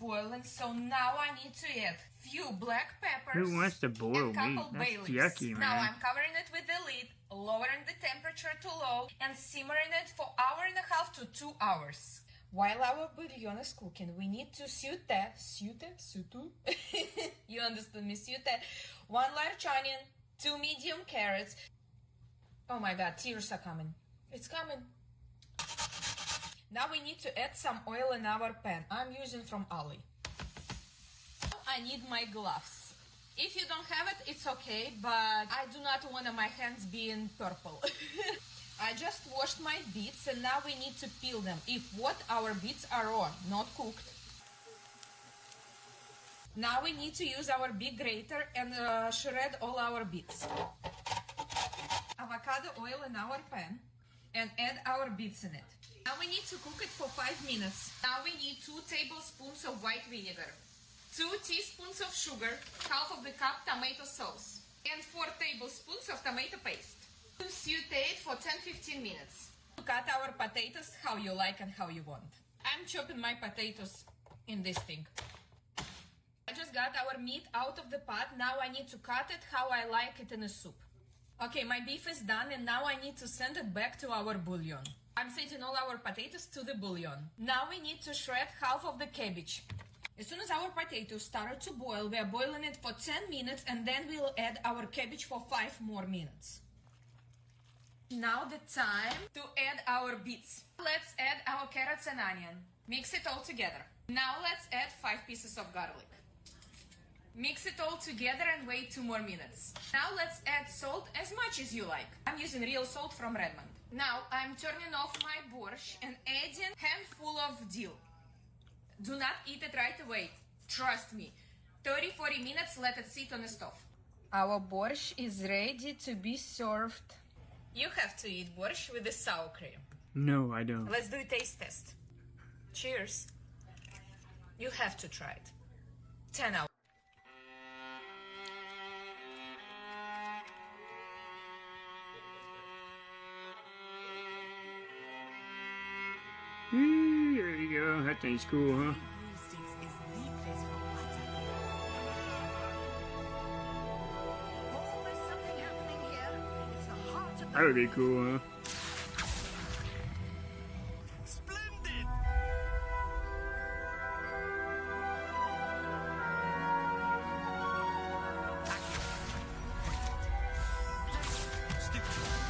boiling, so now I need to add few black peppers. Who wants to boil and couple meat? bay That's leaves. yucky, man. Now I'm covering it with the lid, lowering the temperature to low, and simmering it for 1.5 to 2 hours. While our bouillon is cooking, we need to sauté. You understood me, sauté. 1 large onion, 2 medium carrots. Oh my god, tears are coming. It's coming. Now we need to add some oil in our pan. I'm using from Ali. Now I need my gloves. If you don't have it, it's okay, but I do not want my hands being purple. I just washed my beets and now we need to peel them. If what, our beets are raw, not cooked. Now we need to use our big grater and shred all our beets. Avocado oil in our pan and add our beets in it. Now we need to cook it for 5 minutes. Now we need 2 tablespoons of white vinegar, 2 teaspoons of sugar, half of the cup tomato sauce, and 4 tablespoons of tomato paste. Saute it for 10-15 minutes. Cut our potatoes how you like and how you want. I'm chopping my potatoes in this thing. I just got our meat out of the pot. Now I need to cut it how I like it in a soup. Okay, my beef is done and now I need to send it back to our bouillon. I'm sending all our potatoes to the bouillon. Now we need to shred half of the cabbage. As soon as our potatoes started to boil, we are boiling it for 10 minutes and then we'll add our cabbage for 5 more minutes. Now the time to add our beets. Let's add our carrots and onion. Mix it all together. Now let's add 5 pieces of garlic. Mix it all together and wait 2 more minutes. Now let's add salt as much as you like. I'm using real salt from Redmond. Now I'm turning off my borscht and adding handful of dill. Do not eat it right away. Trust me. 30-40 minutes, let it sit on the stove. Our borscht is ready to be served. You have to eat borscht with the sour cream. No, I don't. Let's do a taste test. Cheers. You have to try it. 10 out. There you go. That thing's cool, huh? That would be cool, huh? Splendid! Stick to it.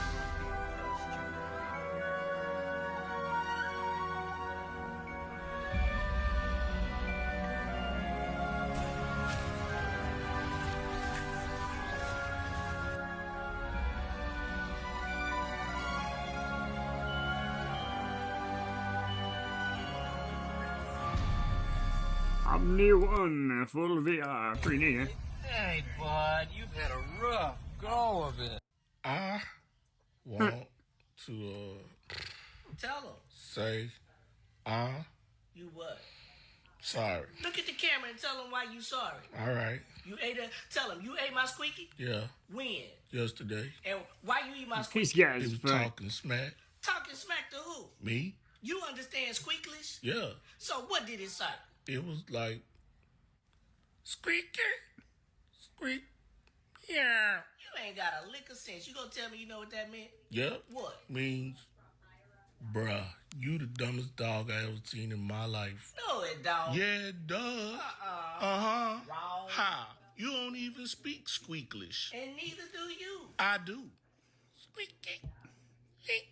Omni One full VR. Pretty neat, huh? Hey, bud, you've had a rough go of it. I want to Tell him. say You what? sorry. Look at the camera and tell him why you sorry. All right. You ate a. Tell him you ate my squeaky. Yeah. When? Yesterday. And why you eat my These squeaky? He guys was is funny. talking smack. Talking smack to who? Me? You understand squeaklish? Yeah. So what did it say? It was like squeaky, squeak. Yeah. You ain't got a lick of sense. You gonna tell me you know what that meant? Yep. What? Means, bruh, you the dumbest dog I ever seen in my life. No, it don't. Yeah, it does. Wrong. How? You don't even speak squeaklish. And neither do you. I do. Squeaky. Squeaky.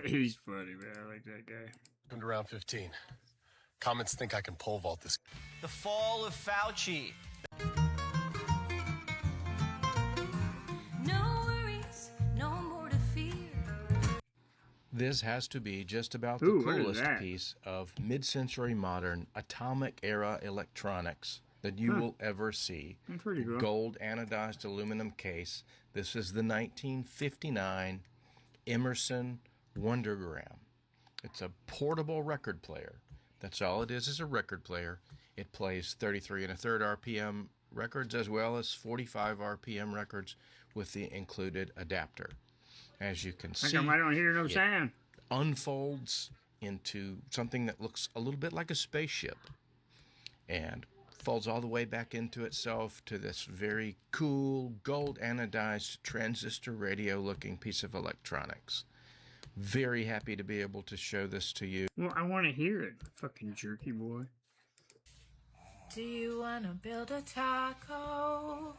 He's funny, man. I like that guy. Welcome to round 15. Comments think I can pole vault this. The fall of Fauci. No worries, no more to fear. This has to be just about Ooh, the what is coolest that? piece of mid-century modern atomic-era electronics that you will ever see. Pretty cool. Gold anodized aluminum case. This is the 1959 Emerson Wondergram. It's a portable record player. That's all it is a record player. It plays 33 1/3 RPM records as well as 45 RPM records with the included adapter. As you can How see, come I don't hear no sound? unfolds into something that looks a little bit like a spaceship and folds all the way back into itself to this very cool gold anodized transistor radio looking piece of electronics. Very happy to be able to show this to you. Well, I want to hear it, fucking jerky boy. Do you wanna build a taco?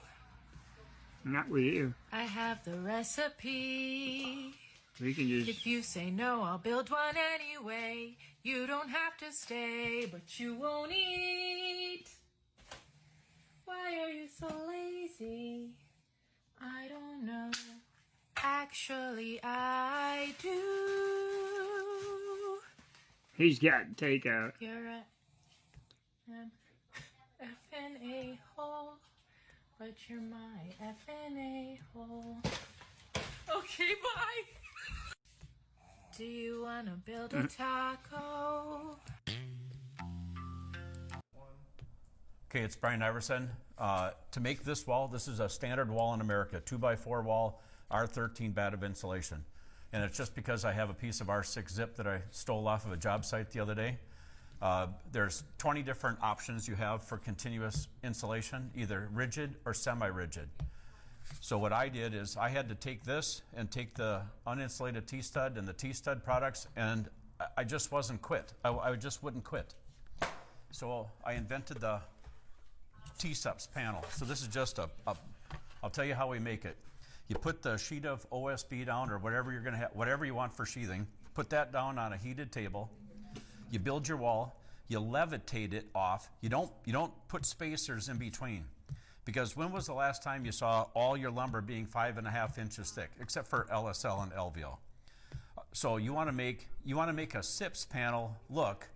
Not with you. I have the recipe. We can just... If you say no, I'll build one anyway. You don't have to stay, but you won't eat. Why are you so lazy? I don't know. Actually, I do. He's got takeout. You're an effing a-hole, but you're my effing a-hole. Okay, bye. Do you wanna build a taco? Okay, it's Brian Iverson. To make this wall, this is a standard wall in America, 2x4 wall, R13 batted insulation. And it's just because I have a piece of R6 zip that I stole off of a job site the other day. There's 20 different options you have for continuous insulation, either rigid or semi-rigid. So what I did is I had to take this and take the uninsulated T-stud and the T-stud products, and I just wasn't quit. I just wouldn't quit. So I invented the T-subs panel. So this is just I'll tell you how we make it. You put the sheet of OSB down, or whatever you're gonna have, whatever you want for sheathing, put that down on a heated table. You build your wall, you levitate it off. You don't put spacers in between. Because when was the last time you saw all your lumber being 5.5 inches thick, except for LSL and LVL? So you want to make a SIPS panel look,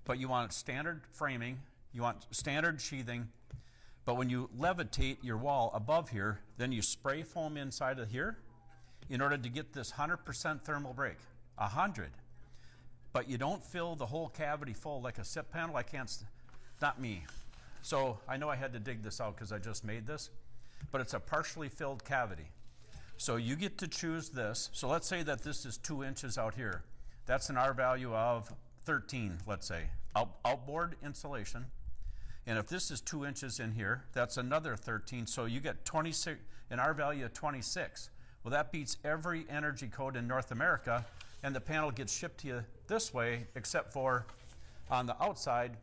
but you want standard framing, you want standard sheathing, but when you levitate your wall above here, then you spray foam inside of here in order to get this 100% thermal break, 100. But you don't fill the whole cavity full like a SIP panel. I can't, not me. So I know I had to dig this out because I just made this, but it's a partially filled cavity. So you get to choose this. So let's say that this is 2 inches out here. That's an R value of 13, let's say, outboard insulation. And if this is 2 inches in here, that's another 13. So you get 26, an R value of 26. Well, that beats every energy code in North America, and the panel gets shipped to you this way, except for on the outside,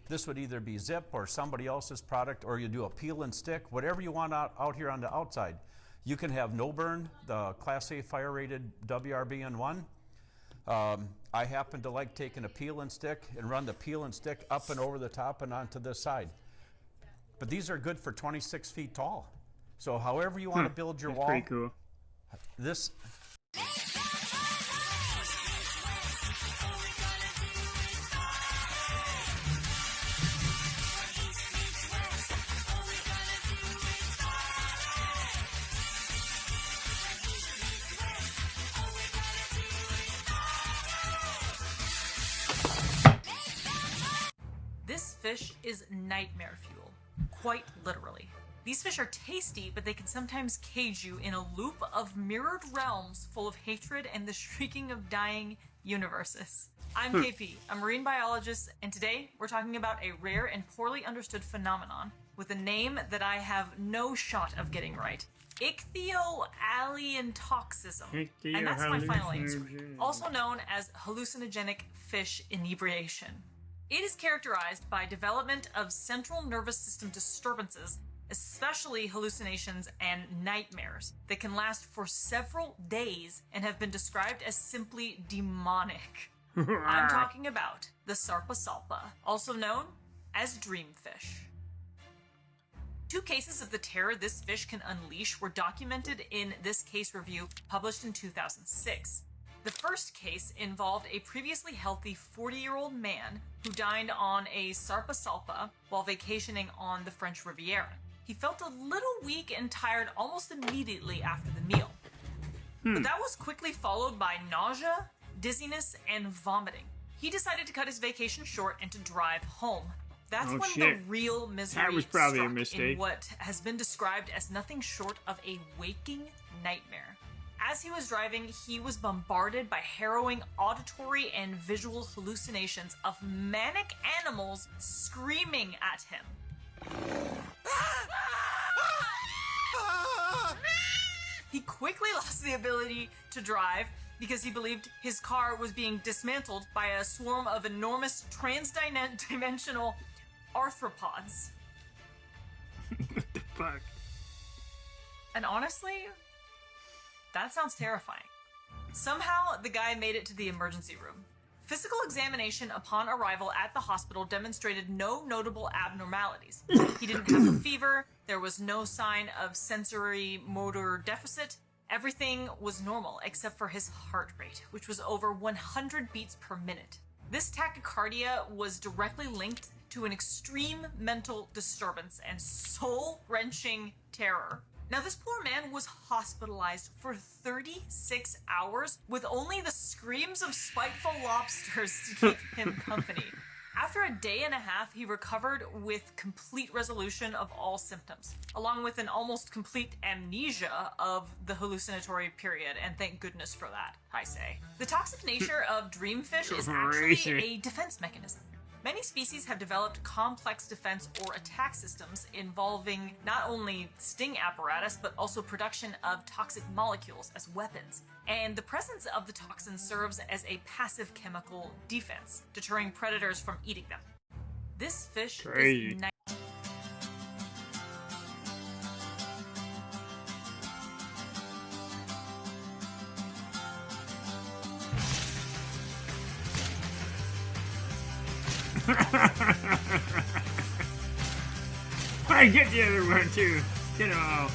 this would either be zip or somebody else's product, or you do a peel and stick, whatever you want out here on the outside. You can have no burn, the Class A fire rated WRBN1. I happen to like taking a peel and stick and run the peel and stick up and over the top and onto this side. But these are good for 26 feet tall. So however you want to build your wall. Pretty cool. This. This fish is nightmare fuel, quite literally. These fish are tasty, but they can sometimes cage you in a loop of mirrored realms full of hatred and the shrieking of dying universes. I'm KP, a marine biologist, and today we're talking about a rare and poorly understood phenomenon with a name that I have no shot of getting right. Ichthyalliantoxism. And that's my final answer. Also known as hallucinogenic fish inebriation. It is characterized by development of central nervous system disturbances, especially hallucinations and nightmares, that can last for several days and have been described as simply demonic. I'm talking about the sarpasalpa, also known as dreamfish. 2 cases of the terror this fish can unleash were documented in this case review published in 2006. The first case involved a previously healthy 40-year-old man who dined on a sarpasalpa while vacationing on the French Riviera. He felt a little weak and tired almost immediately after the meal. But that was quickly followed by nausea, dizziness, and vomiting. He decided to cut his vacation short and to drive home. That's when the real misery was probably a struck mistake. in what has been described as nothing short of a waking nightmare. As he was driving, he was bombarded by harrowing auditory and visual hallucinations of manic animals screaming at him. He quickly lost the ability to drive because he believed his car was being dismantled by a swarm of enormous transdimensional arthropods. What the fuck? And honestly, that sounds terrifying. Somehow, the guy made it to the emergency room. Physical examination upon arrival at the hospital demonstrated no notable abnormalities. He didn't have a fever, there was no sign of sensory motor deficit. Everything was normal except for his heart rate, which was over 100 beats per minute. This tachycardia was directly linked to an extreme mental disturbance and soul-wrenching terror. Now, this poor man was hospitalized for 36 hours with only the screams of spiteful lobsters to keep him company. After a day and a half, he recovered with complete resolution of all symptoms, along with an almost complete amnesia of the hallucinatory period, and thank goodness for that, I say. The toxic nature of dreamfish is actually a defense mechanism. Many species have developed complex defense or attack systems involving not only sting apparatus, but also production of toxic molecules as weapons. And the presence of the toxin serves as a passive chemical defense, deterring predators from eating them. This fish is I get the other one too. Get them all.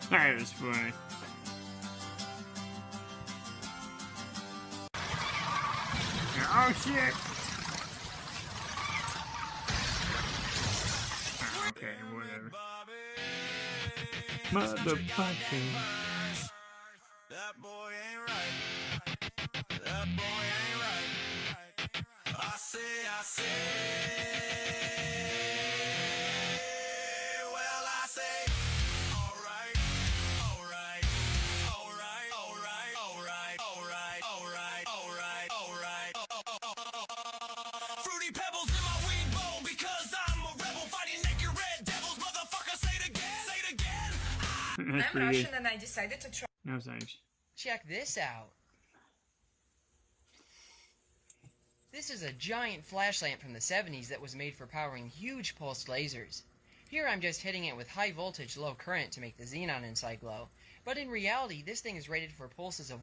That was funny. Oh shit! Okay, whatever. Motherfucker. That boy ain't right. That boy ain't right. I say. Well, I say, alright. Fruity pebbles in my weed bowl because I'm a rebel fighting naked red devils. Motherfucker, say it again. That's I'm pretty Russian good. and I decided to try. No thanks. Check this out. This is a giant flash lamp from the 70s that was made for powering huge pulsed lasers. Here I'm just hitting it with high voltage low current to make the xenon inside glow, but in reality this thing is rated for pulses of